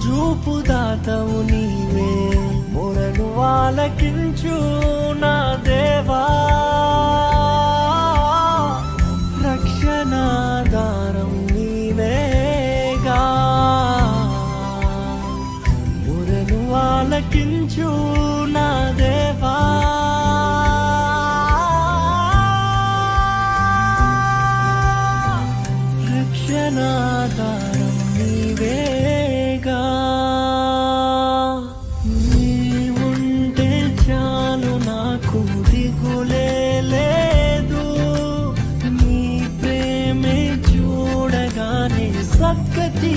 చూపుదాతవు నీవే, మొరలు ఆలకించు నా దేవా. రక్షణాధారం నీవేగా, మొరలు ఆలకించు నా దేవా. రక్షణాధారం నీవేగా. నీవుంటే చాలు నాకు దిగులే లేదు, నీ ప్రేమే చూడగానే సద్గతి